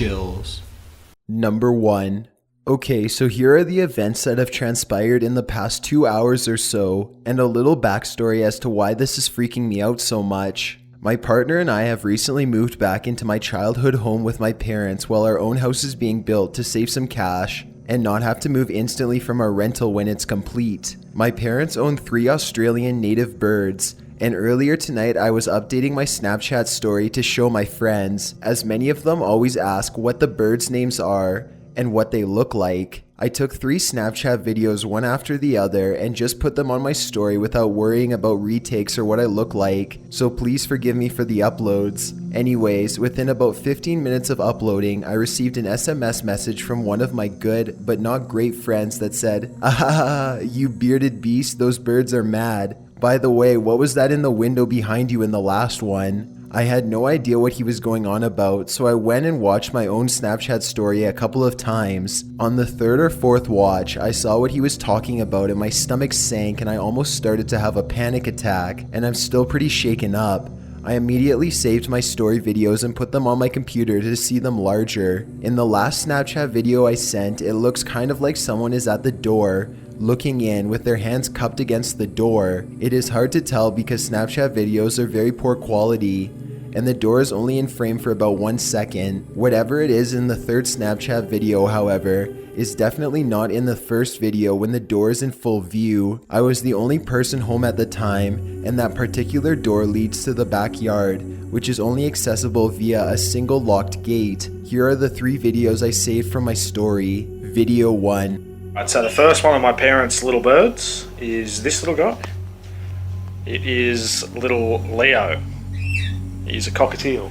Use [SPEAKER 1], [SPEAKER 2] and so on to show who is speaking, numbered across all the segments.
[SPEAKER 1] chills.
[SPEAKER 2] Number 1. Okay, so here are the events that have transpired in the past 2 hours or so, and a little backstory as to why this is freaking me out so much. My partner and I have recently moved back into my childhood home with my parents while our own house is being built to save some cash and not have to move instantly from our rental when it's complete. My parents own 3 Australian native birds, and earlier tonight I was updating my Snapchat story to show my friends, as many of them always ask what the birds' names are and what they look like. I took 3 Snapchat videos one after the other and just put them on my story without worrying about retakes or what I look like, so please forgive me for the uploads. Anyways, within about 15 minutes of uploading, I received an SMS message from one of my good but not great friends that said, "Ah, you bearded beast, those birds are mad. By the way, what was that in the window behind you in the last one?" I had no idea what he was going on about, so I went and watched my own Snapchat story a couple of times. On the 3rd or 4th watch, I saw what he was talking about and my stomach sank and I almost started to have a panic attack, and I'm still pretty shaken up. I immediately saved my story videos and put them on my computer to see them larger. In the last Snapchat video I sent, it looks kind of like someone is at the door, looking in with their hands cupped against the door. It is hard to tell because Snapchat videos are very poor quality, and the door is only in frame for about 1 second. Whatever it is in the 3rd Snapchat video, however, is definitely not in the first video when the door is in full view. I was the only person home at the time, and that particular door leads to the backyard, which is only accessible via a single locked gate. Here are the 3 videos I saved from my story. Video 1.
[SPEAKER 3] Right, so the first one of my parents' little birds is this little guy. It is little Leo. He's a cockatiel.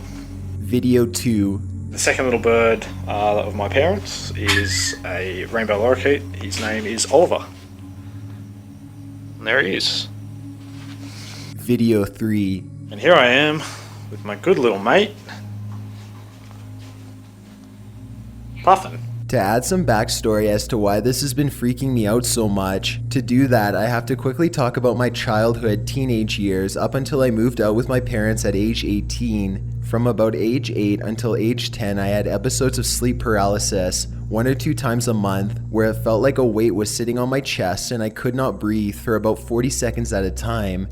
[SPEAKER 2] Video 2.
[SPEAKER 3] The second little bird of my parents is a rainbow lorikeet. His name is Oliver. And there he is.
[SPEAKER 2] Video 3.
[SPEAKER 3] And here I am with my good little mate, Puffin.
[SPEAKER 2] To add some backstory as to why this has been freaking me out so much, to do that I have to quickly talk about my childhood teenage years up until I moved out with my parents at age 18. From about age 8 until age 10 I had episodes of sleep paralysis 1 or 2 times a month where it felt like a weight was sitting on my chest and I could not breathe for about 40 seconds at a time.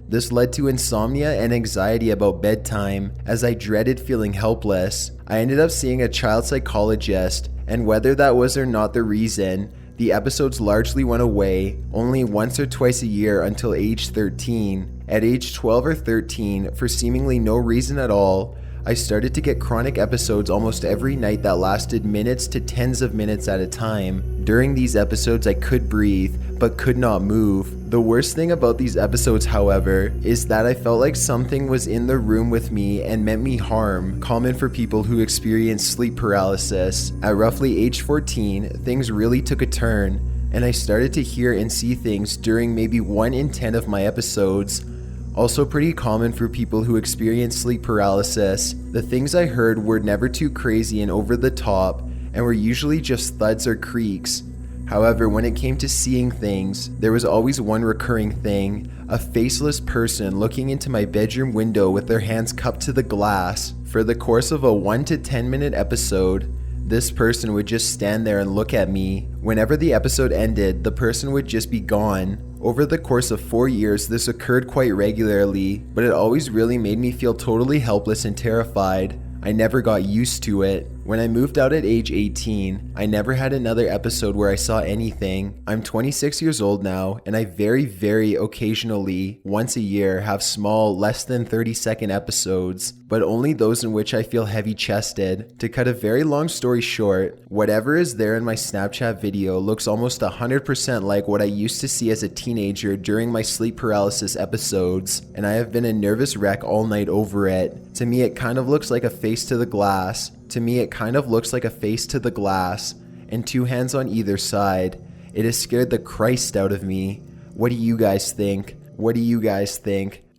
[SPEAKER 2] This led to insomnia and anxiety about bedtime, as I dreaded feeling helpless. I ended up seeing a child psychologist, and whether that was or not the reason, the episodes largely went away, only once or twice a year until age 13. At age 12 or 13, for seemingly no reason at all, I started to get chronic episodes almost every night that lasted minutes to tens of minutes at a time. During these episodes I could breathe, but could not move. The worst thing about these episodes, however, is that I felt like something was in the room with me and meant me harm, common for people who experience sleep paralysis. At roughly age 14, things really took a turn, and I started to hear and see things during maybe 1 in 10 of my episodes. Also pretty common for people who experience sleep paralysis. The things I heard were never too crazy and over the top, and were usually just thuds or creaks. However, when it came to seeing things, there was always one recurring thing: a faceless person looking into my bedroom window with their hands cupped to the glass. For the course of a 1 to 10 minute episode, this person would just stand there and look at me. Whenever the episode ended, the person would just be gone. Over the course of 4 years, this occurred quite regularly, but it always really made me feel totally helpless and terrified. I never got used to it. When I moved out at age 18, I never had another episode where I saw anything. I'm 26 years old now, and I very occasionally, once a year, have small, less than 30-second episodes, but only those in which I feel heavy-chested. To cut a very long story short, whatever is there in my Snapchat video looks almost 100% like what I used to see as a teenager during my sleep paralysis episodes, and I have been a nervous wreck all night over it. To me, it kind of looks like a face to the glass. And 2 hands on either side. It has scared the Christ out of me. What do you guys think?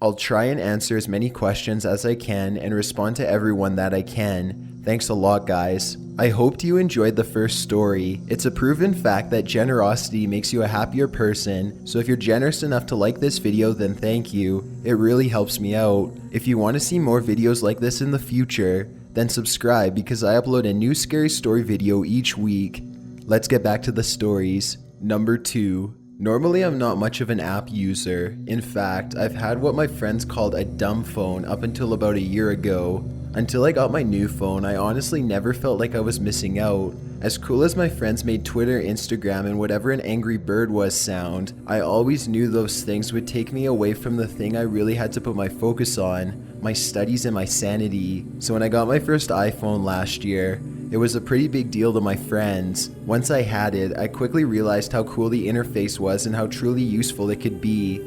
[SPEAKER 2] I'll try and answer as many questions as I can and respond to everyone that I can. Thanks a lot, guys. I hoped you enjoyed the first story. It's a proven fact that generosity makes you a happier person, so if you're generous enough to like this video, then thank you. It really helps me out. If you want to see more videos like this in the future, Then subscribe because I upload a new scary story video each week. Let's get back to the stories. Number 2. Normally I'm not much of an app user. In fact, I've had what my friends called a dumb phone up until about a year ago. Until I got my new phone, I honestly never felt like I was missing out. As cool as my friends made Twitter, Instagram, and whatever an Angry Bird was sound, I always knew those things would take me away from the thing I really had to put my focus on, my studies and my sanity. So when I got my first iPhone last year, it was a pretty big deal to my friends. Once I had it, I quickly realized how cool the interface was and how truly useful it could be.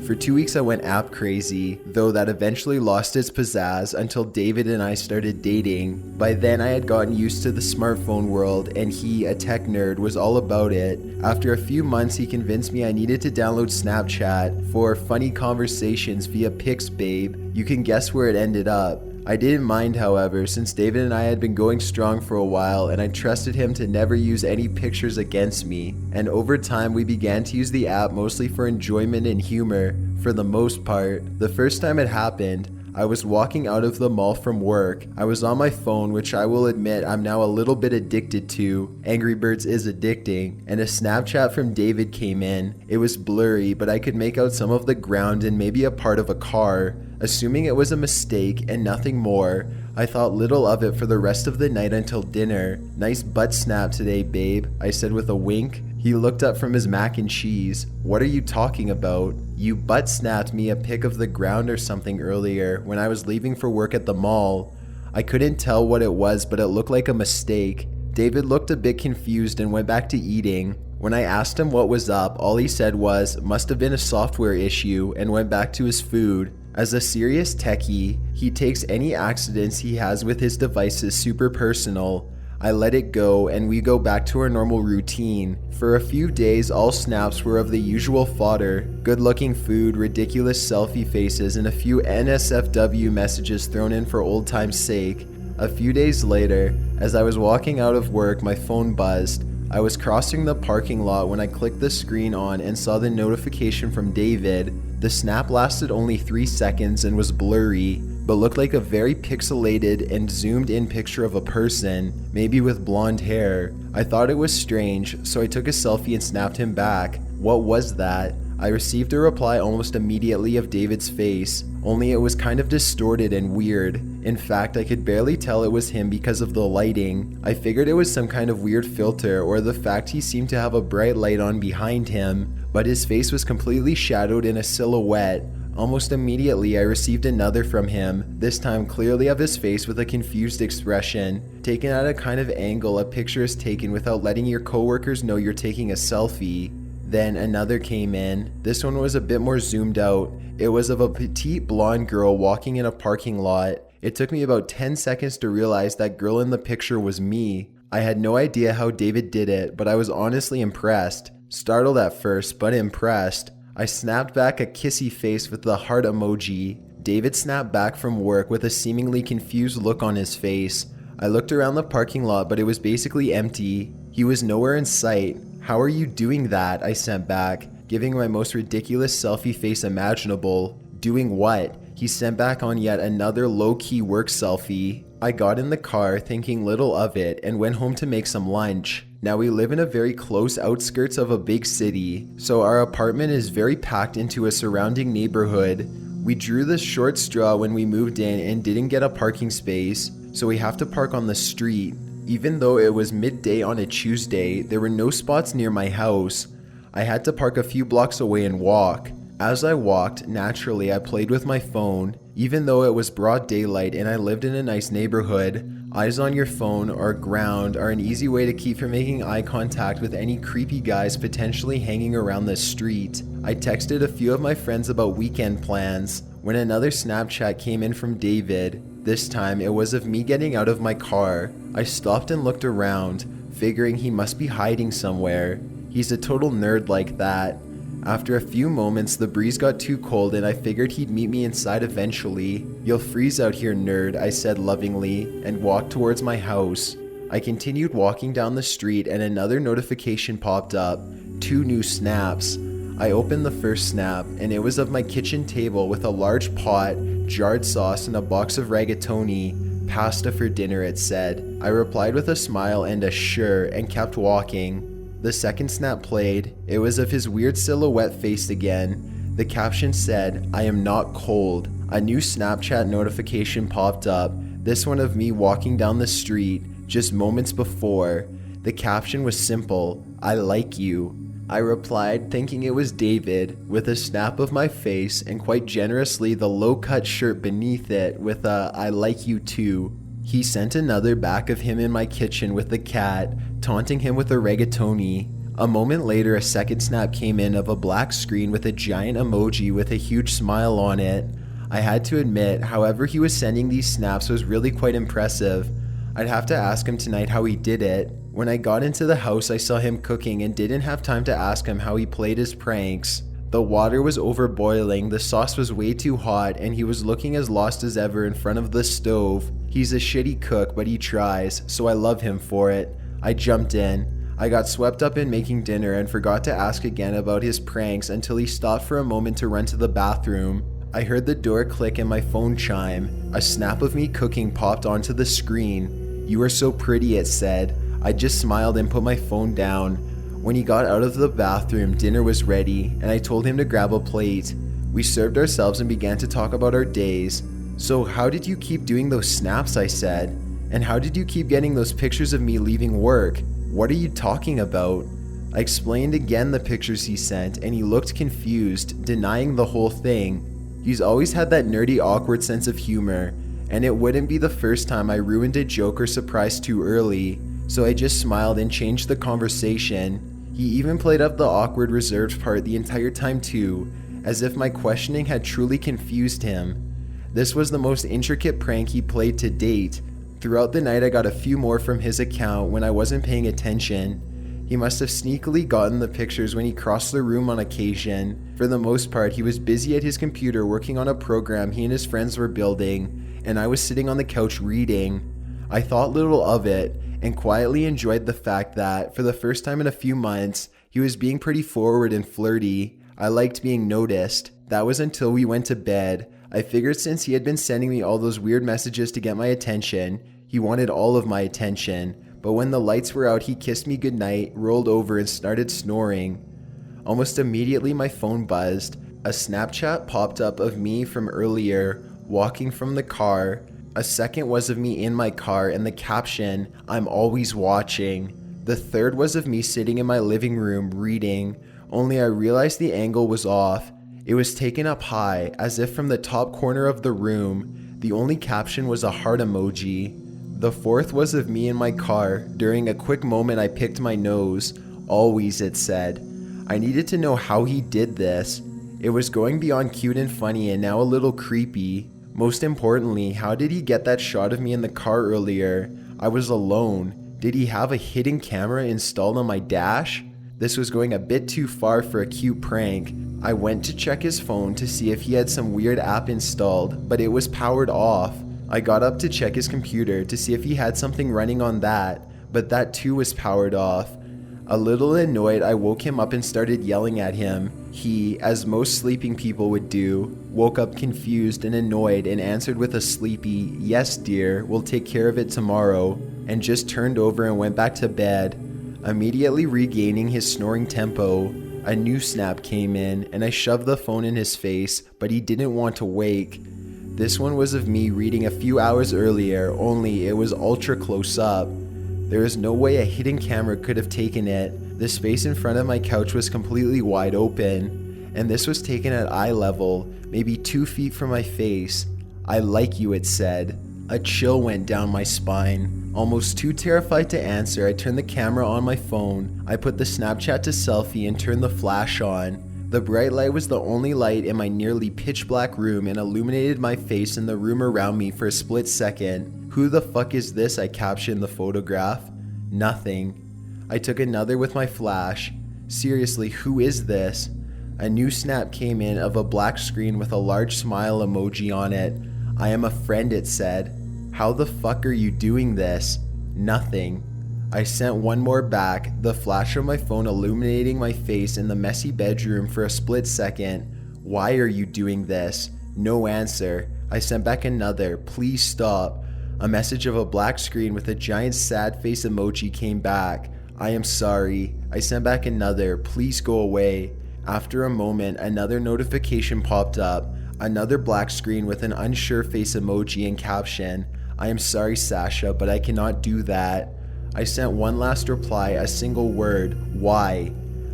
[SPEAKER 2] For 2 weeks I went app crazy, though that eventually lost its pizzazz until David and I started dating. By then I had gotten used to the smartphone world and he, a tech nerd, was all about it. After a few months he convinced me I needed to download Snapchat for funny conversations via Pixbabe. You can guess where it ended up. I didn't mind, however, since David and I had been going strong for a while and I trusted him to never use any pictures against me. And over time we began to use the app mostly for enjoyment and humor, for the most part. The first time it happened, I was walking out of the mall from work. I was on my phone, which I will admit I'm now a little bit addicted to. Angry Birds is addicting. And a Snapchat from David came in. It was blurry, but I could make out some of the ground and maybe a part of a car. Assuming it was a mistake and nothing more, I thought little of it for the rest of the night until dinner. "Nice butt snap today, babe," I said with a wink. He looked up from his mac and cheese. "What are you talking about? You butt snapped me a pic of the ground or something earlier when I was leaving for work at the mall." I couldn't tell what it was, but it looked like a mistake. David looked a bit confused and went back to eating. When I asked him what was up, all he said was, "Must have been a software issue," and went back to his food. As a serious techie, he takes any accidents he has with his devices super personal. I let it go and we go back to our normal routine. For a few days, all snaps were of the usual fodder: good looking food, ridiculous selfie faces, and a few NSFW messages thrown in for old time's sake. A few days later, as I was walking out of work, my phone buzzed. I was crossing the parking lot when I clicked the screen on and saw the notification from David. The snap lasted only 3 seconds and was blurry, but looked like a very pixelated and zoomed in picture of a person, maybe with blonde hair. I thought it was strange, so I took a selfie and snapped him back. What was that? I received a reply almost immediately of David's face, only it was kind of distorted and weird. In fact, I could barely tell it was him because of the lighting. I figured it was some kind of weird filter or the fact he seemed to have a bright light on behind him, but his face was completely shadowed in a silhouette. Almost immediately I received another from him, this time clearly of his face with a confused expression. Taken at a kind of angle, a picture is taken without letting your coworkers know you're taking a selfie. Then another came in. This one was a bit more zoomed out. It was of a petite blonde girl walking in a parking lot. It took me about 10 seconds to realize that girl in the picture was me. I had no idea how David did it, but I was honestly impressed. Startled at first, but impressed. I snapped back a kissy face with the heart emoji. David snapped back from work with a seemingly confused look on his face. I looked around the parking lot, but it was basically empty. He was nowhere in sight. "How are you doing that?" I sent back, giving my most ridiculous selfie face imaginable. "Doing what?" He sent back on yet another low-key work selfie. I got in the car, thinking little of it, and went home to make some lunch. Now we live in a very close outskirts of a big city, so our apartment is very packed into a surrounding neighborhood. We drew the short straw when we moved in and didn't get a parking space, so we have to park on the street. Even though it was midday on a Tuesday, there were no spots near my house. I had to park a few blocks away and walk. As I walked, naturally I played with my phone. Even though it was broad daylight and I lived in a nice neighborhood, eyes on your phone or ground are an easy way to keep from making eye contact with any creepy guys potentially hanging around the street. I texted a few of my friends about weekend plans when another Snapchat came in from David. This time it was of me getting out of my car. I stopped and looked around, figuring he must be hiding somewhere. He's a total nerd like that. After a few moments, the breeze got too cold and I figured he'd meet me inside eventually. "You'll freeze out here, nerd," I said lovingly, and walked towards my house. I continued walking down the street and another notification popped up. 2 new snaps. I opened the first snap and it was of my kitchen table with a large pot, jarred sauce, and a box of rigatoni. pasta for dinner, it said. I replied with a smile and a sure and kept walking. The second snap played. It was of his weird silhouette face again. The caption said, "I am not cold." A new Snapchat notification popped up, this one of me walking down the street just moments before. The caption was simple, "I like you." I replied thinking it was David, with a snap of my face and quite generously the low-cut shirt beneath it with a "I like you too." He sent another back of him in my kitchen with the cat, taunting him with a rigatoni. A moment later, a second snap came in of a black screen with a giant emoji with a huge smile on it. I had to admit, however he was sending these snaps was really quite impressive. I'd have to ask him tonight how he did it. When I got into the house, I saw him cooking and didn't have time to ask him how he played his pranks. The water was over boiling, the sauce was way too hot, and he was looking as lost as ever in front of the stove. He's a shitty cook, but he tries, so I love him for it. I jumped in. I got swept up in making dinner and forgot to ask again about his pranks until he stopped for a moment to run to the bathroom. I heard the door click and my phone chime. A snap of me cooking popped onto the screen. "You are so pretty," it said. I just smiled and put my phone down. When he got out of the bathroom, dinner was ready, and I told him to grab a plate. We served ourselves and began to talk about our days. "So how did you keep doing those snaps?" I said. "And how did you keep getting those pictures of me leaving work? What are you talking about?" I explained again the pictures he sent, and he looked confused, denying the whole thing. He's always had that nerdy, awkward sense of humor, and it wouldn't be the first time I ruined a joke or surprise too early, so I just smiled and changed the conversation. He even played up the awkward, reserved part the entire time too, as if my questioning had truly confused him. This was the most intricate prank he played to date. Throughout the night I got a few more from his account when I wasn't paying attention. He must have sneakily gotten the pictures when he crossed the room on occasion. For the most part, he was busy at his computer working on a program he and his friends were building, and I was sitting on the couch reading. I thought little of it, and quietly enjoyed the fact that, for the first time in a few months, he was being pretty forward and flirty. I liked being noticed. That was until we went to bed. I figured since he had been sending me all those weird messages to get my attention, he wanted all of my attention. But when the lights were out, he kissed me goodnight, rolled over, and started snoring. Almost immediately my phone buzzed. A Snapchat popped up of me from earlier, walking from the car. A second was of me in my car and the caption, "I'm always watching." The third was of me sitting in my living room reading, only I realized the angle was off. It was taken up high, as if from the top corner of the room. The only caption was a heart emoji. The fourth was of me in my car. During a quick moment I picked my nose. "Always," it said. I needed to know how he did this. It was going beyond cute and funny and now a little creepy. Most importantly, how did he get that shot of me in the car earlier? I was alone. Did he have a hidden camera installed on my dash? This was going a bit too far for a cute prank. I went to check his phone to see if he had some weird app installed, but it was powered off. I got up to check his computer to see if he had something running on that, but that too was powered off. A little annoyed, I woke him up and started yelling at him. He, as most sleeping people would do, woke up confused and annoyed and answered with a sleepy, "Yes dear, we'll take care of it tomorrow," and just turned over and went back to bed. Immediately regaining his snoring tempo, a new snap came in and I shoved the phone in his face, but he didn't want to wake. This one was of me reading a few hours earlier, only it was ultra close up. There is no way a hidden camera could have taken it. The space in front of my couch was completely wide open, and this was taken at eye level, maybe 2 feet from my face. "I like you," it said. A chill went down my spine. Almost too terrified to answer, I turned the camera on my phone. I put the Snapchat to selfie and turned the flash on. The bright light was the only light in my nearly pitch black room and illuminated my face and the room around me for a split second. "Who the fuck is this?" I captioned the photograph. Nothing. I took another with my flash. "Seriously, who is this?" A new snap came in of a black screen with a large smile emoji on it. "I am a friend," it said. "How the fuck are you doing this?" Nothing. I sent one more back, the flash of my phone illuminating my face in the messy bedroom for a split second. "Why are you doing this?" No answer. I sent back another, "Please stop." A message of a black screen with a giant sad face emoji came back. I am sorry. I sent back another, please go away. After a moment, another notification popped up. Another black screen with an unsure face emoji and caption. I am sorry, Sasha, but I cannot do that. I sent one last reply, a single word, why?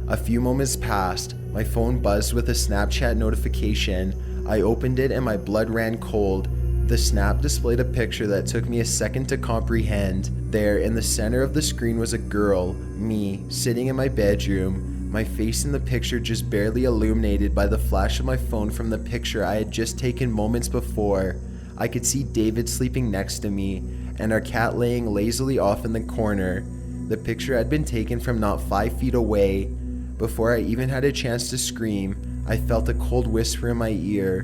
[SPEAKER 2] A few moments passed. My phone buzzed with a Snapchat notification. I opened it and my blood ran cold. The snap displayed a picture that took me a second to comprehend. There, in the center of the screen was a girl, me, sitting in my bedroom, my face in the picture just barely illuminated by the flash of my phone from the picture I had just taken moments before. I could see David sleeping next to me, and our cat laying lazily off in the corner. The picture had been taken from not 5 feet away. Before I even had a chance to scream, I felt a cold whisper in my ear,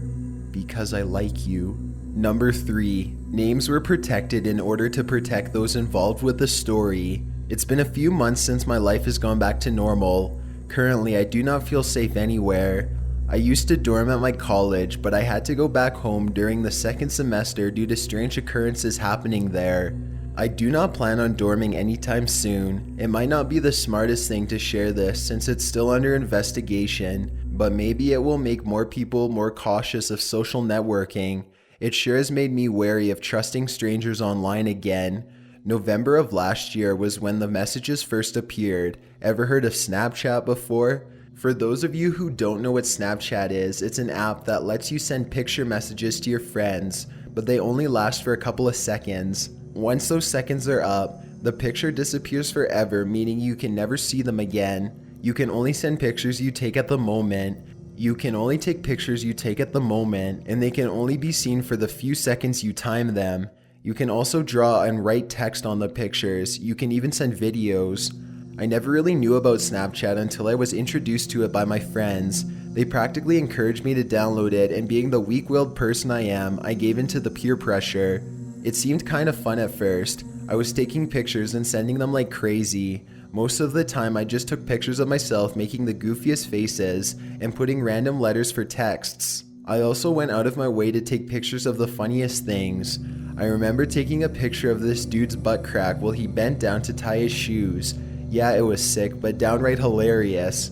[SPEAKER 2] because I like you. Number 3. Names were protected in order to protect those involved with the story. It's been a few months since my life has gone back to normal. Currently, I do not feel safe anywhere. I used to dorm at my college, but I had to go back home during the second semester due to strange occurrences happening there. I do not plan on dorming anytime soon. It might not be the smartest thing to share this since it's still under investigation, but maybe it will make more people more cautious of social networking. It sure has made me wary of trusting strangers online again. November of last year was when the messages first appeared. Ever heard of Snapchat before? For those of you who don't know what Snapchat is, it's an app that lets you send picture messages to your friends, but they only last for a couple of seconds. Once those seconds are up, the picture disappears forever, meaning you can never see them again. You can only send pictures you take at the moment. You can only take pictures you take at the moment, and they can only be seen for the few seconds you time them. You can also draw and write text on the pictures. You can even send videos. I never really knew about Snapchat until I was introduced to it by my friends. They practically encouraged me to download it, and being the weak-willed person I am, I gave in to the peer pressure. It seemed kind of fun at first. I was taking pictures and sending them like crazy. Most of the time I just took pictures of myself making the goofiest faces and putting random letters for texts. I also went out of my way to take pictures of the funniest things. I remember taking a picture of this dude's butt crack while he bent down to tie his shoes. Yeah, it was sick, but downright hilarious.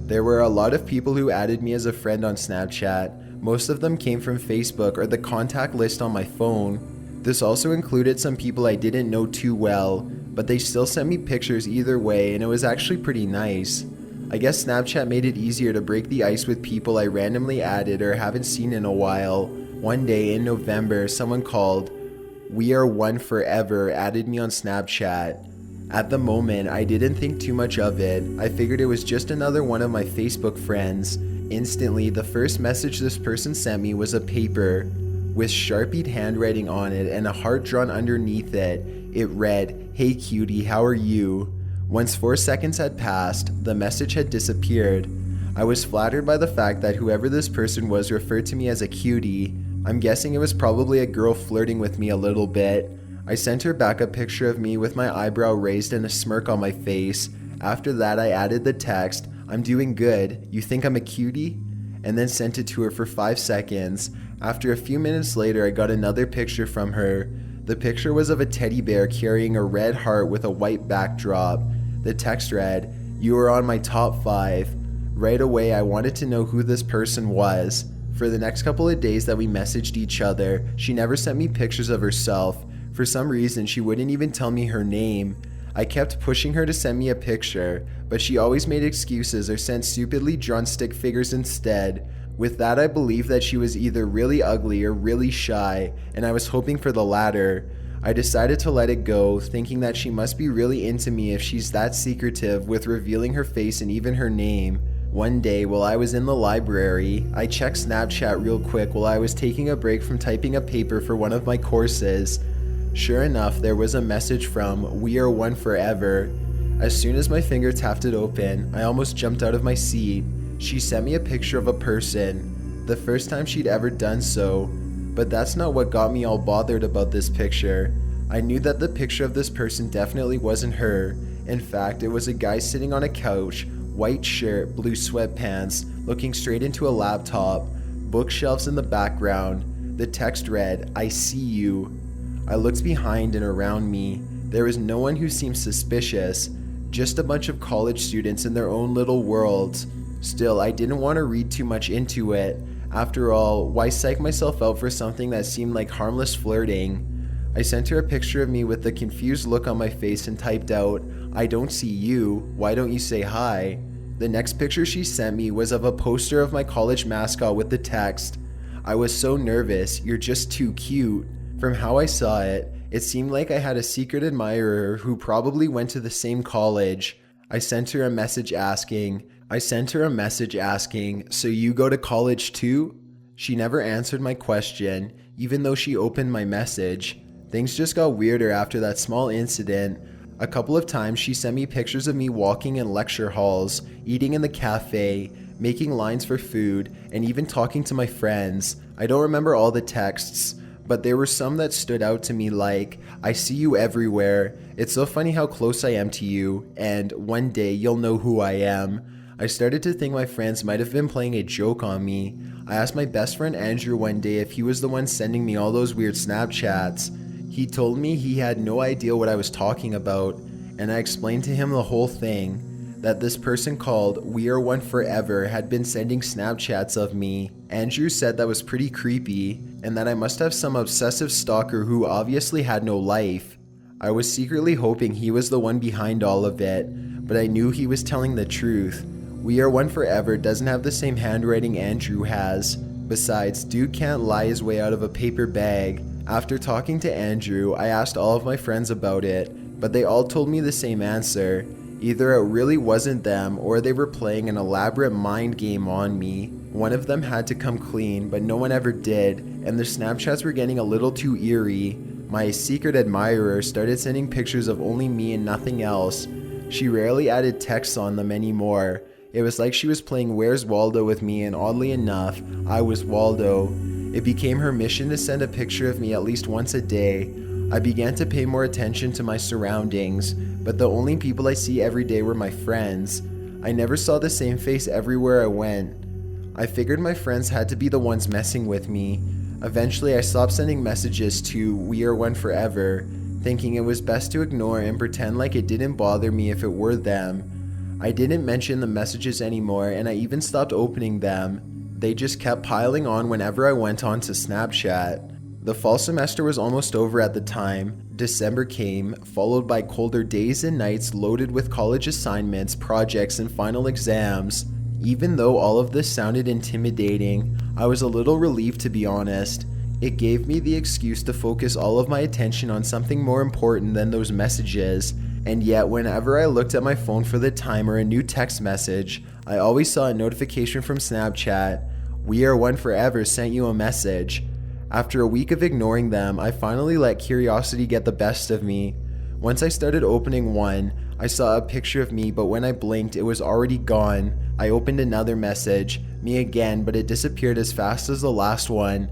[SPEAKER 2] There were a lot of people who added me as a friend on Snapchat. Most of them came from Facebook or the contact list on my phone. This also included some people I didn't know too well, but they still sent me pictures either way, and it was actually pretty nice. I guess Snapchat made it easier to break the ice with people I randomly added or haven't seen in a while. One day in November, someone called We Are One Forever added me on Snapchat. At the moment, I didn't think too much of it. I figured it was just another one of my Facebook friends. Instantly, the first message this person sent me was a paper with Sharpied handwriting on it and a heart drawn underneath it. It read, "Hey cutie, how are you?" Once 4 seconds had passed, the message had disappeared. I was flattered by the fact that whoever this person was referred to me as a cutie. I'm guessing it was probably a girl flirting with me a little bit. I sent her back a picture of me with my eyebrow raised and a smirk on my face. After that, I added the text, "I'm doing good, you think I'm a cutie?" and then sent it to her for 5 seconds. After a few minutes later, I got another picture from her. The picture was of a teddy bear carrying a red heart with a white backdrop. The text read, "You are on my top 5. Right away, I wanted to know who this person was. For the next couple of days that we messaged each other, she never sent me pictures of herself. For some reason, she wouldn't even tell me her name. I kept pushing her to send me a picture, but she always made excuses or sent stupidly drawn stick figures instead. With that, I believed that she was either really ugly or really shy, and I was hoping for the latter. I decided to let it go, thinking that she must be really into me if she's that secretive with revealing her face and even her name. One day, while I was in the library, I checked Snapchat real quick while I was taking a break from typing a paper for one of my courses. Sure enough, there was a message from We Are One Forever. As soon as my finger tapped it open, I almost jumped out of my seat. She sent me a picture of a person, the first time she'd ever done so. But that's not what got me all bothered about this picture. I knew that the picture of this person definitely wasn't her. In fact, it was a guy sitting on a couch, white shirt, blue sweatpants, looking straight into a laptop, bookshelves in the background. The text read, "I see you." I looked behind and around me. There was no one who seemed suspicious, just a bunch of college students in their own little worlds. Still, I didn't want to read too much into it. After all, why psych myself out for something that seemed like harmless flirting? I sent her a picture of me with a confused look on my face and typed out, "I don't see you, why don't you say hi?" The next picture she sent me was of a poster of my college mascot with the text, "I was so nervous, you're just too cute." From how I saw it, it seemed like I had a secret admirer who probably went to the same college. I sent her a message asking, "So you go to college too?" She never answered my question, even though she opened my message. Things just got weirder after that small incident. A couple of times she sent me pictures of me walking in lecture halls, eating in the cafe, making lines for food, and even talking to my friends. I don't remember all the texts, but there were some that stood out to me like, "I see you everywhere, it's so funny how close I am to you, and one day you'll know who I am." I started to think my friends might have been playing a joke on me. I asked my best friend Andrew one day if he was the one sending me all those weird Snapchats. He told me he had no idea what I was talking about, and I explained to him the whole thing, that this person called We Are One Forever had been sending Snapchats of me. Andrew said that was pretty creepy, and that I must have some obsessive stalker who obviously had no life. I was secretly hoping he was the one behind all of it, but I knew he was telling the truth. We Are One Forever doesn't have the same handwriting Andrew has. Besides, dude can't lie his way out of a paper bag. After talking to Andrew, I asked all of my friends about it, but they all told me the same answer. Either it really wasn't them, or they were playing an elaborate mind game on me. One of them had to come clean, but no one ever did, and their Snapchats were getting a little too eerie. My secret admirer started sending pictures of only me and nothing else. She rarely added texts on them anymore. It was like she was playing Where's Waldo with me, and oddly enough, I was Waldo. It became her mission to send a picture of me at least once a day. I began to pay more attention to my surroundings, but the only people I see every day were my friends. I never saw the same face everywhere I went. I figured my friends had to be the ones messing with me. Eventually, I stopped sending messages to We Are One Forever, thinking it was best to ignore and pretend like it didn't bother me if it were them. I didn't mention the messages anymore, and I even stopped opening them. They just kept piling on whenever I went on to Snapchat. The fall semester was almost over at the time. December came, followed by colder days and nights loaded with college assignments, projects, and final exams. Even though all of this sounded intimidating, I was a little relieved, to be honest. It gave me the excuse to focus all of my attention on something more important than those messages. And yet, whenever I looked at my phone for the time or a new text message, I always saw a notification from Snapchat. We Are One Forever sent you a message. After a week of ignoring them, I finally let curiosity get the best of me. Once I started opening one, I saw a picture of me, but when I blinked, it was already gone. I opened another message, me again, but it disappeared as fast as the last one.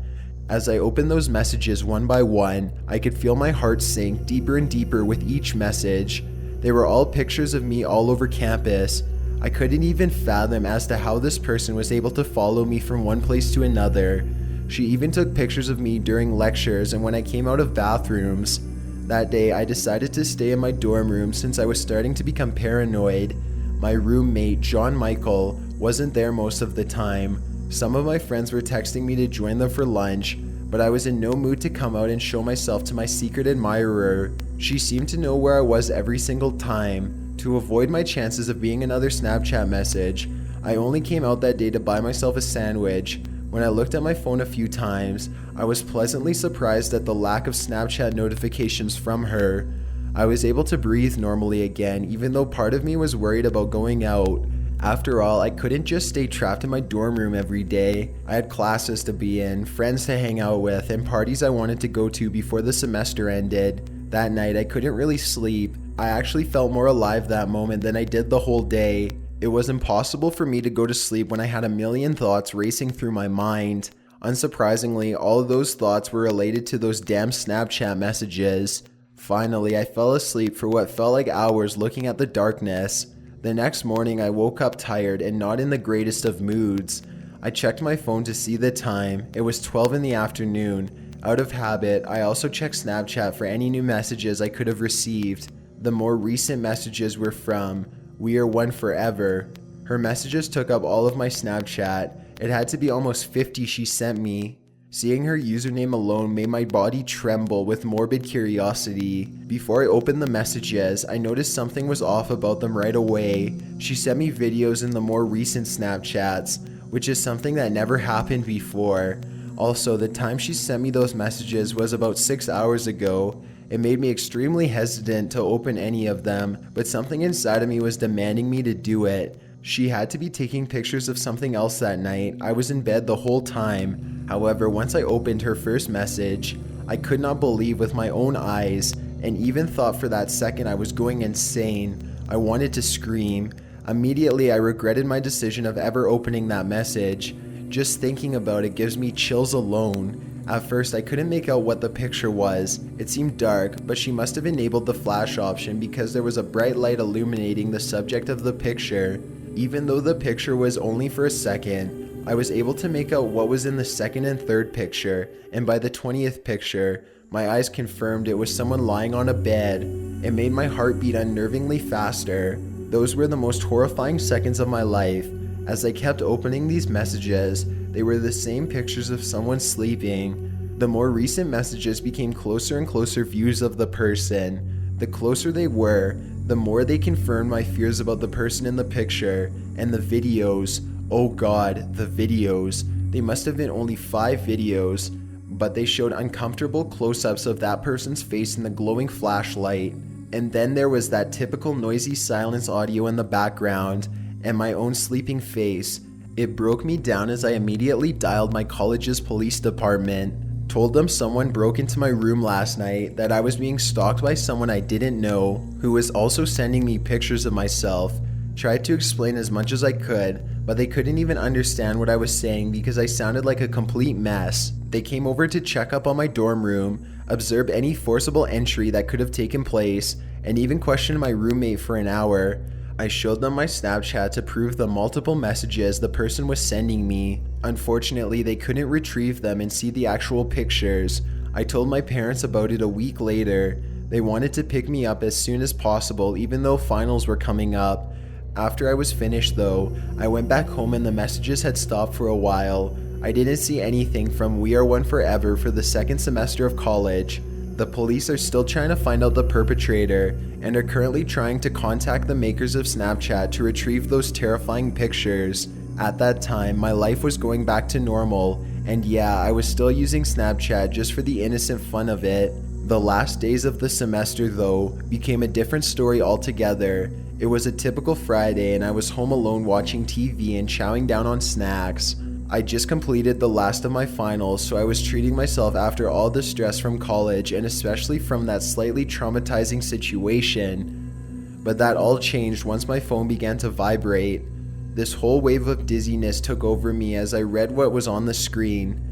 [SPEAKER 2] As I opened those messages one by one, I could feel my heart sink deeper and deeper with each message. They were all pictures of me all over campus. I couldn't even fathom as to how this person was able to follow me from one place to another. She even took pictures of me during lectures and when I came out of bathrooms. That day, I decided to stay in my dorm room since I was starting to become paranoid. My roommate, John Michael, wasn't there most of the time. Some of my friends were texting me to join them for lunch, but I was in no mood to come out and show myself to my secret admirer. She seemed to know where I was every single time. To avoid my chances of being another Snapchat message, I only came out that day to buy myself a sandwich. When I looked at my phone a few times, I was pleasantly surprised at the lack of Snapchat notifications from her. I was able to breathe normally again, even though part of me was worried about going out. After all, I couldn't just stay trapped in my dorm room every day. I had classes to be in, friends to hang out with, and parties I wanted to go to before the semester ended. That night, I couldn't really sleep. I actually felt more alive that moment than I did the whole day. It was impossible for me to go to sleep when I had a million thoughts racing through my mind. Unsurprisingly, all of those thoughts were related to those damn Snapchat messages. Finally, I fell asleep for what felt like hours looking at the darkness. The next morning, I woke up tired and not in the greatest of moods. I checked my phone to see the time. It was 12 in the afternoon, Out of habit, I also checked Snapchat for any new messages I could have received. The more recent messages were from We Are One Forever. Her messages took up all of my Snapchat. It had to be almost 50 she sent me. Seeing her username alone made my body tremble with morbid curiosity. Before I opened the messages, I noticed something was off about them right away. She sent me videos in the more recent Snapchats, which is something that never happened before. Also, the time she sent me those messages was about 6 hours ago. It made me extremely hesitant to open any of them, but something inside of me was demanding me to do it. She had to be taking pictures of something else that night. I was in bed the whole time. However, once I opened her first message, I could not believe with my own eyes, and even thought for that second I was going insane. I wanted to scream. Immediately, I regretted my decision of ever opening that message. Just thinking about it gives me chills alone. At first, I couldn't make out what the picture was. It seemed dark, but she must have enabled the flash option because there was a bright light illuminating the subject of the picture. Even though the picture was only for a second, I was able to make out what was in the second and third picture, and by the 20th picture, my eyes confirmed it was someone lying on a bed. It made my heart beat unnervingly faster. Those were the most horrifying seconds of my life. As I kept opening these messages, they were the same pictures of someone sleeping. The more recent messages became closer and closer views of the person. The closer they were, the more they confirmed my fears about the person in the picture. And the videos, oh god, the videos. They must have been only 5 videos, but they showed uncomfortable close-ups of that person's face in the glowing flashlight. And then there was that typical noisy silence audio in the background, and my own sleeping face. It broke me down as I immediately dialed my college's police department, told them someone broke into my room last night, that I was being stalked by someone I didn't know, who was also sending me pictures of myself. Tried to explain as much as I could, but they couldn't even understand what I was saying because I sounded like a complete mess. They came over to check up on my dorm room, observe any forcible entry that could have taken place, and even questioned my roommate for an hour. I showed them my Snapchat to prove the multiple messages the person was sending me. Unfortunately, they couldn't retrieve them and see the actual pictures. I told my parents about it a week later. They wanted to pick me up as soon as possible, even though finals were coming up. After I was finished though, I went back home and the messages had stopped for a while. I didn't see anything from We Are One Forever for the second semester of college. The police are still trying to find out the perpetrator and are currently trying to contact the makers of Snapchat to retrieve those terrifying pictures. At that time, my life was going back to normal, and yeah, I was still using Snapchat just for the innocent fun of it. The last days of the semester though became a different story altogether. It was a typical Friday and I was home alone watching TV and chowing down on snacks. I just completed the last of my finals, so I was treating myself after all the stress from college and especially from that slightly traumatizing situation. But that all changed once my phone began to vibrate. This whole wave of dizziness took over me as I read what was on the screen.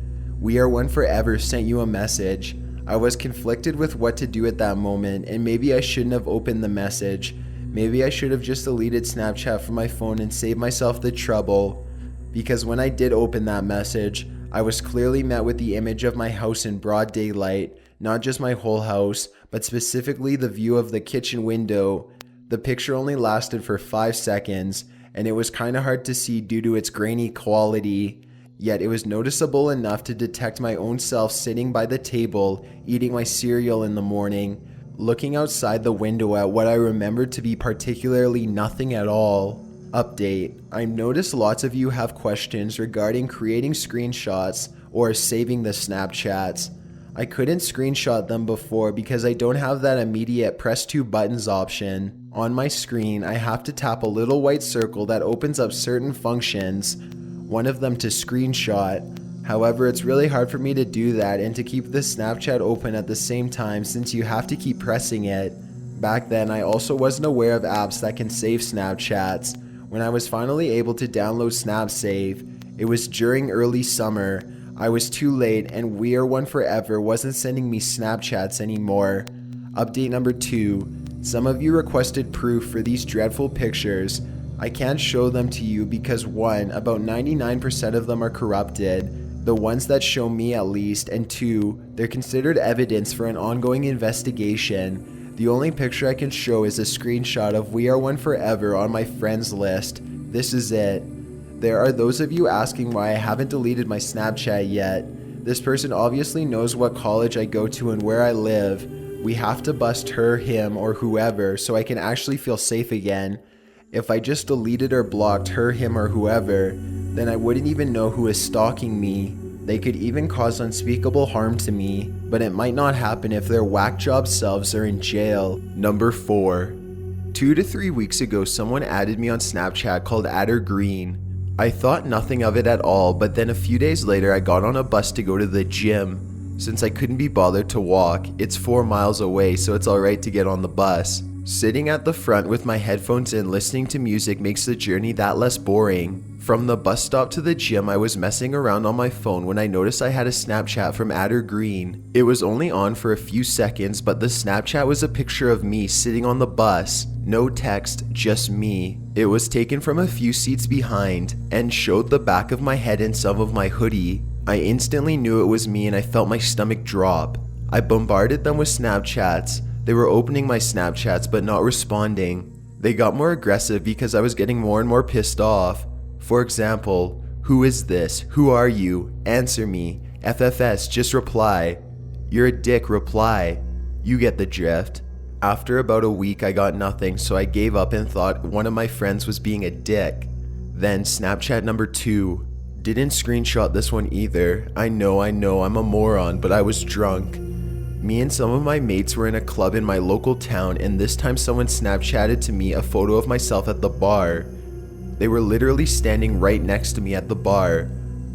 [SPEAKER 2] We Are One Forever sent you a message. I was conflicted with what to do at that moment, and maybe I shouldn't have opened the message. Maybe I should have just deleted Snapchat from my phone and saved myself the trouble. Because when I did open that message, I was clearly met with the image of my house in broad daylight, not just my whole house, but specifically the view of the kitchen window. The picture only lasted for 5 seconds, and it was kinda hard to see due to its grainy quality. Yet it was noticeable enough to detect my own self sitting by the table, eating my cereal in the morning, looking outside the window at what I remembered to be particularly nothing at all. Update: I noticed lots of you have questions regarding creating screenshots or saving the Snapchats. I couldn't screenshot them before because I don't have that immediate press 2 buttons option. On my screen, I have to tap a little white circle that opens up certain functions, one of them to screenshot. However, it's really hard for me to do that and to keep the Snapchat open at the same time since you have to keep pressing it. Back then, I also wasn't aware of apps that can save Snapchats. When I was finally able to download SnapSave, it was during early summer. I was too late and We Are One Forever wasn't sending me Snapchats anymore. Update number 2. Some of you requested proof for these dreadful pictures. I can't show them to you because 1, about 99% of them are corrupted. the ones that show me at least, and 2, they're considered evidence for an ongoing investigation. The only picture I can show is a screenshot of We Are One Forever on my friends list. This is it. There are those of you asking why I haven't deleted my Snapchat yet. This person obviously knows what college I go to and where I live. We have to bust her, him, or whoever so I can actually feel safe again. If I just deleted or blocked her, him, or whoever, then I wouldn't even know who is stalking me. They could even cause unspeakable harm to me, but it might not happen if their whack job selves are in jail. Number 4. 2 to 3 weeks ago, someone added me on Snapchat called @green. I thought nothing of it at all, but then a few days later I got on a bus to go to the gym. Since I couldn't be bothered to walk, it's 4 miles away, so it's alright to get on the bus. Sitting at the front with my headphones in listening to music makes the journey that less boring. From the bus stop to the gym, I was messing around on my phone when I noticed I had a Snapchat from @green. It was only on for a few seconds, but the Snapchat was a picture of me sitting on the bus. No text, just me. It was taken from a few seats behind and showed the back of my head and some of my hoodie. I instantly knew it was me and I felt my stomach drop. I bombarded them with Snapchats. They were opening my Snapchats but not responding. They got more aggressive because I was getting more and more pissed off. For example, who is this? Who are you? Answer me. FFS, just reply. You're a dick, reply. You get the drift. After about a week I got nothing, so I gave up and thought one of my friends was being a dick. Then Snapchat number 2. Didn't screenshot this one either. I know, I'm a moron, but I was drunk. Me and some of my mates were in a club in my local town, and this time someone Snapchatted to me a photo of myself at the bar. They were literally standing right next to me at the bar.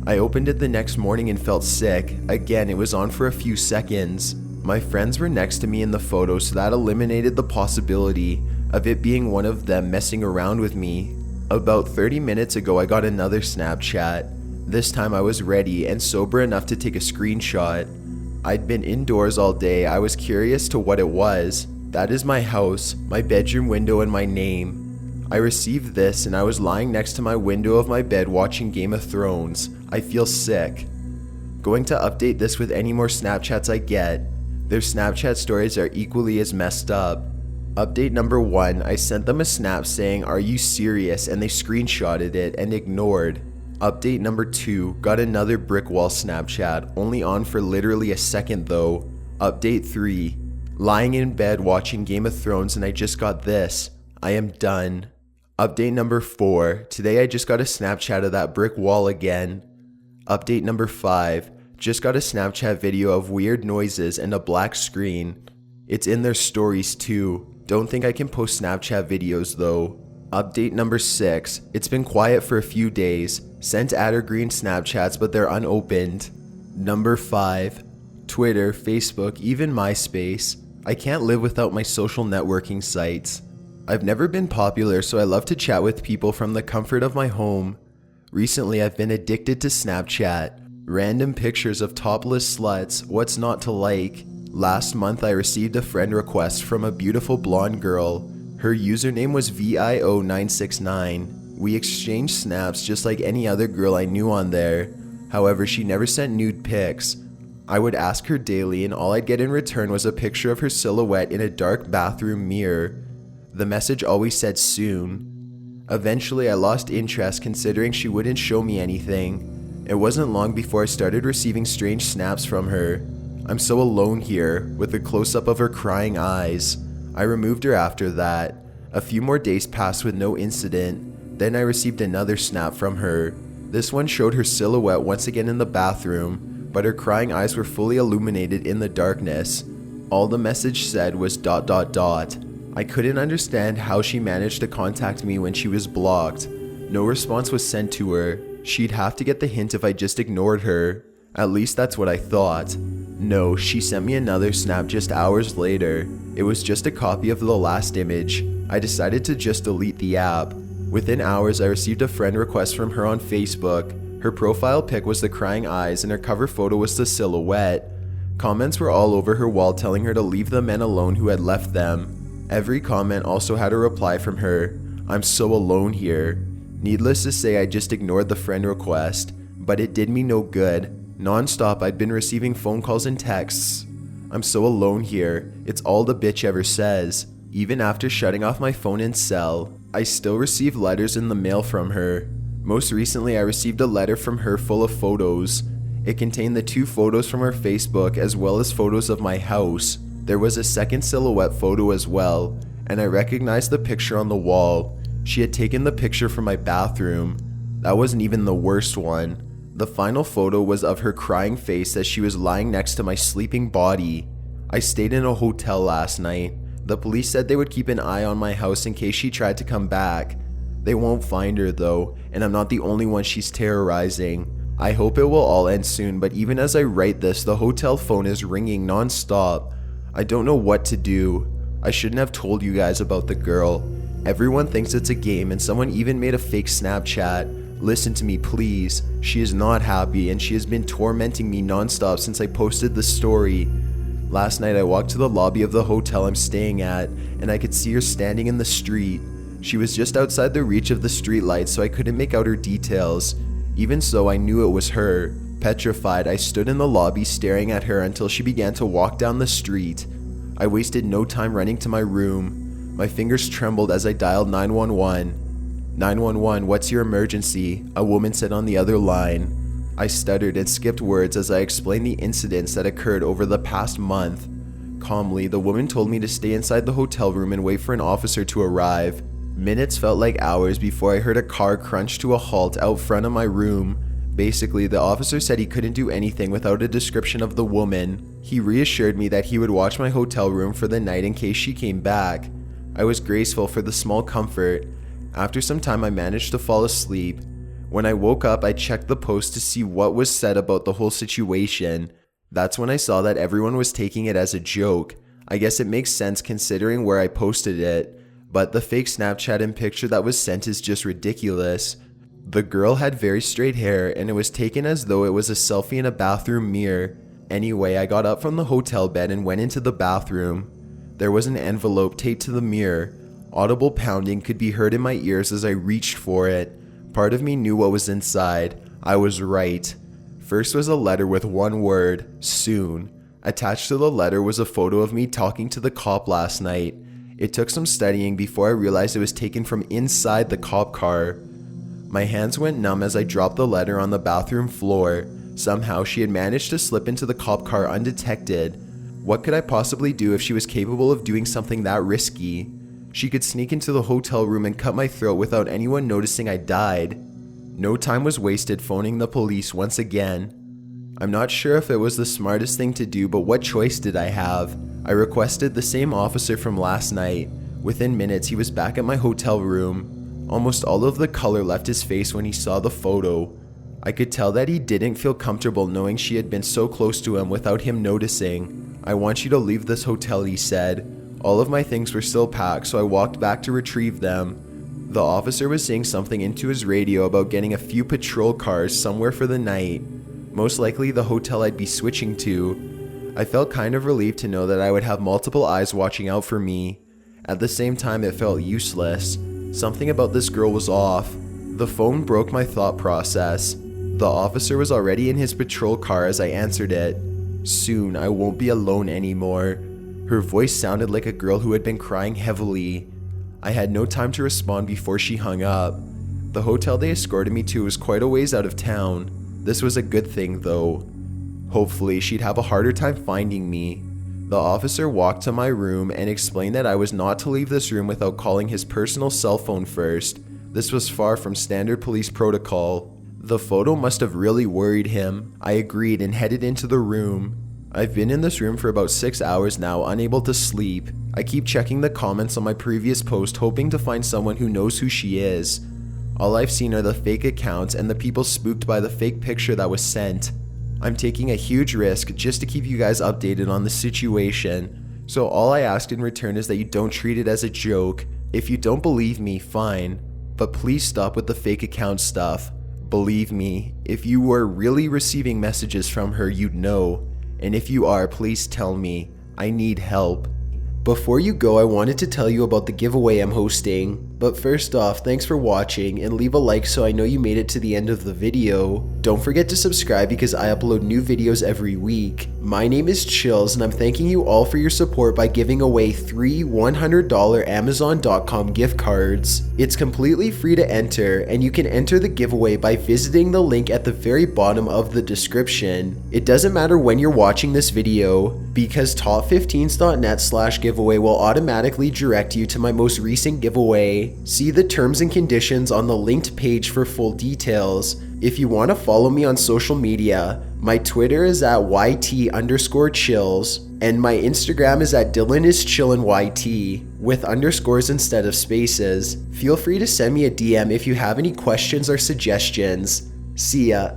[SPEAKER 2] I opened it the next morning and felt sick. Again, it was on for a few seconds. My friends were next to me in the photo, so that eliminated the possibility of it being one of them messing around with me. About 30 minutes ago, I got another Snapchat. This time I was ready and sober enough to take a screenshot. I'd been indoors all day. I was curious to what it was. That is my house, my bedroom window, and my name. I received this and I was lying next to my window of my bed watching Game of Thrones. I feel sick. Going to update this with any more Snapchats I get. Their Snapchat stories are equally as messed up. Update number 1, I sent them a snap saying, "Are you serious?" and they screenshotted it and ignored. Update number 2, got another brick wall Snapchat, only on for literally a second though. Update 3, lying in bed watching Game of Thrones and I just got this. I am done. Update number 4, today I just got a Snapchat of that brick wall again. Update number 5, just got a Snapchat video of weird noises and a black screen. It's in their stories too. Don't think I can post Snapchat videos though. Update number 6, it's been quiet for a few days. Sent @green Snapchats but they're unopened. Number 5, Twitter, Facebook, even MySpace. I can't live without my social networking sites. I've never been popular, so I love to chat with people from the comfort of my home. Recently, I've been addicted to Snapchat. Random pictures of topless sluts, what's not to like? Last month, I received a friend request from a beautiful blonde girl. Her username was VIO969. We exchanged snaps just like any other girl I knew on there. However, she never sent nude pics. I would ask her daily, and all I'd get in return was a picture of her silhouette in a dark bathroom mirror. The message always said soon. Eventually, I lost interest considering she wouldn't show me anything. It wasn't long before I started receiving strange snaps from her. I'm so alone here, with a close-up of her crying eyes. I removed her after that. A few more days passed with no incident. Then I received another snap from her. This one showed her silhouette once again in the bathroom, but her crying eyes were fully illuminated in the darkness. All the message said was ... I couldn't understand how she managed to contact me when she was blocked. No response was sent to her. She'd have to get the hint if I just ignored her. At least that's what I thought. No, she sent me another snap just hours later. It was just a copy of the last image. I decided to just delete the app. Within hours, I received a friend request from her on Facebook. Her profile pic was the crying eyes and her cover photo was the silhouette. Comments were all over her wall telling her to leave the men alone who had left them. Every comment also had a reply from her. I'm so alone here. Needless to say, I just ignored the friend request, but it did me no good. Non-stop, I'd been receiving phone calls and texts. I'm so alone here, it's all the bitch ever says. Even after shutting off my phone and cell, I still receive letters in the mail from her. Most recently, I received a letter from her full of photos. It contained the 2 photos from her Facebook as well as photos of my house. There was a second silhouette photo as well, and I recognized the picture on the wall. She had taken the picture from my bathroom. That wasn't even the worst one. The final photo was of her crying face as she was lying next to my sleeping body. I stayed in a hotel last night. The police said they would keep an eye on my house in case she tried to come back. They won't find her though, and I'm not the only one she's terrorizing. I hope it will all end soon, but even as I write this, the hotel phone is ringing non-stop. I don't know what to do. I shouldn't have told you guys about the girl. Everyone thinks it's a game, and someone even made a fake Snapchat. Listen to me, please. She is not happy, and she has been tormenting me non-stop since I posted the story. Last night I walked to the lobby of the hotel I'm staying at, and I could see her standing in the street. She was just outside the reach of the streetlight, so I couldn't make out her details. Even so, I knew it was her. Petrified, I stood in the lobby staring at her until she began to walk down the street. I wasted no time running to my room. My fingers trembled as I dialed 911. 911, what's your emergency? A woman said on the other line. I stuttered and skipped words as I explained the incidents that occurred over the past month. Calmly, the woman told me to stay inside the hotel room and wait for an officer to arrive. Minutes felt like hours before I heard a car crunch to a halt out front of my room. Basically, the officer said he couldn't do anything without a description of the woman. He reassured me that he would watch my hotel room for the night in case she came back. I was grateful for the small comfort. After some time, I managed to fall asleep. When I woke up, I checked the post to see what was said about the whole situation. That's when I saw that everyone was taking it as a joke. I guess it makes sense considering where I posted it. But the fake Snapchat and picture that was sent is just ridiculous. The girl had very straight hair and it was taken as though it was a selfie in a bathroom mirror. Anyway, I got up from the hotel bed and went into the bathroom. There was an envelope taped to the mirror. Audible pounding could be heard in my ears as I reached for it. Part of me knew what was inside. I was right. First was a letter with one word, soon. Attached to the letter was a photo of me talking to the cop last night. It took some studying before I realized it was taken from inside the cop car. My hands went numb as I dropped the letter on the bathroom floor. Somehow she had managed to slip into the cop car undetected. What could I possibly do if she was capable of doing something that risky? She could sneak into the hotel room and cut my throat without anyone noticing I died. No time was wasted phoning the police once again. I'm not sure if it was the smartest thing to do, but what choice did I have? I requested the same officer from last night. Within minutes, he was back at my hotel room. Almost all of the color left his face when he saw the photo. I could tell that he didn't feel comfortable knowing she had been so close to him without him noticing. I want you to leave this hotel, he said. All of my things were still packed, so I walked back to retrieve them. The officer was saying something into his radio about getting a few patrol cars somewhere for the night. Most likely the hotel I'd be switching to. I felt kind of relieved to know that I would have multiple eyes watching out for me. At the same time, it felt useless. Something about this girl was off. The phone broke my thought process. The officer was already in his patrol car as I answered it. Soon, I won't be alone anymore. Her voice sounded like a girl who had been crying heavily. I had no time to respond before she hung up. The hotel they escorted me to was quite a ways out of town. This was a good thing though. Hopefully she'd have a harder time finding me. The officer walked to my room and explained that I was not to leave this room without calling his personal cell phone first. This was far from standard police protocol. The photo must have really worried him. I agreed and headed into the room. I've been in this room for about 6 hours now, unable to sleep. I keep checking the comments on my previous post, hoping to find someone who knows who she is. All I've seen are the fake accounts and the people spooked by the fake picture that was sent. I'm taking a huge risk just to keep you guys updated on the situation. So all I ask in return is that you don't treat it as a joke. If you don't believe me, fine. But please stop with the fake account stuff. Believe me, if you were really receiving messages from her, you'd know. And if you are, please tell me. I need help. Before you go, I wanted to tell you about the giveaway I'm hosting. But first off, thanks for watching, and leave a like so I know you made it to the end of the video. Don't forget to subscribe because I upload new videos every week. My name is Chills, and I'm thanking you all for your support by giving away 3 $100 Amazon.com gift cards. It's completely free to enter, and you can enter the giveaway by visiting the link at the very bottom of the description. It doesn't matter when you're watching this video, because top15s.net/giveaway will automatically direct you to my most recent giveaway. See the terms and conditions on the linked page for full details. If you want to follow me on social media, my Twitter is at YT_chills, and my Instagram is at DylanIsChillinYT, with underscores instead of spaces. Feel free to send me a DM if you have any questions or suggestions. See ya.